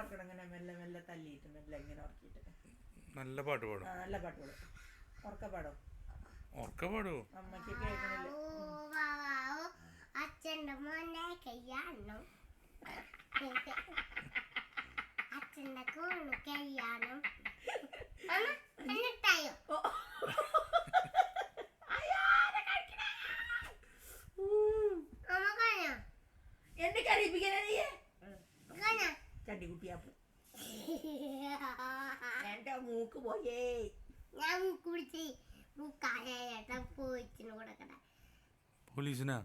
ഉറക്കണം ഇങ്ങനെ മെല്ലെ മെല്ലെ തല്ലിയിട്ട് മെല്ലെ ഇങ്ങനെ ഉറക്കിയിട്ട്. നല്ല പാട്ട് പാടും. നല്ല പാട്ട് പാടും. ഉറക്ക പാടും. ഉറക്ക പാടൂ. അമ്മക്ക് കേൾക്കണില്ല. അച്ഛൻ്റെ മോനെ കയ്യാണം, അച്ഛൻ്റെ കോണ് കയ്യാണം എന്നിട്ടായോ എന്നെ കരയിപ്പിക്കാനേ ചട്ടിക്കുട്ടിയാപ്പ്. എന്റെ മൂക്ക് പോയേ. ഞാൻ മൂക്ക് പിടിച്ച് മൂക്കായേട്ടാ പോയിച്ചിന് കൊടുക്കട്ടെ. പോലീസിനാ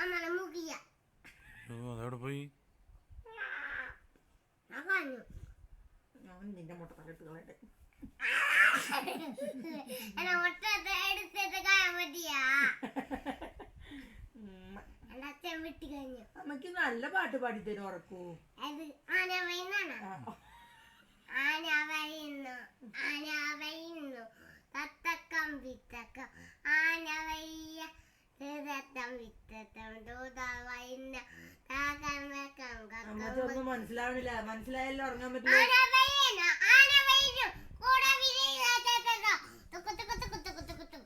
അമ്മനെ മൂക്കിയ അതെവിടെ പോയി? ഞാൻ നിന്റെ മുട്ട തലട്ടുകളായിട്ട് എന്നെ മുട്ട എടുത്തിട്ട് കായാൻ പറ്റിയാ. എന്റെ അച്ഛൻ വിട്ടി കഴിഞ്ഞു. അമ്മക്ക് നല്ല പാട്ട് പാടിത്തരും ഉറക്കൂ. അത് ആന വൈന്നാണ്. ആന വൈന്നു ആന വൈന്നു തത്തക്കം വിത്തക്കം ആന വയ്യ തത്തം വിത്തത്തം ദൂത വൈന്ന താകം വെക്കം അമ്മക്കൊന്നും മനസ്സിലാവണില്ല. മനസ്സിലായല്ലോ ഉറങ്ങാൻ പറ്റില്ല. ആന വയ്യന ആന വയ്യു കൂടെ വിരിയുക തുക്കു തുക്കു തുക്കു തുക്കു തുക്കു തുക്കു.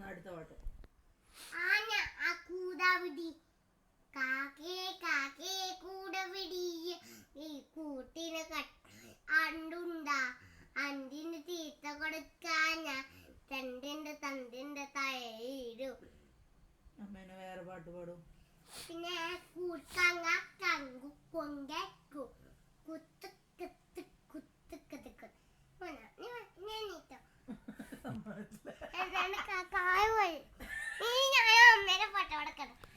അടുത്ത പാട്ട്. ആന ആ കൂടാവിടി കാക്കേ കാക്കേ കൂടവിടി ഈ കൂട്ടിന് അണ്ടുണ്ടാ അണ്ടിന് തീറ്റ കൊടുക്കാന തണ്ടിന്റെ തണ്ടിന്റെ തൈരു. അമ്മേനെ വേറെ പാട്ട് പാടും. പിന്നെ കൂട്ടങ്ങ കങ്കു കൊങ്ക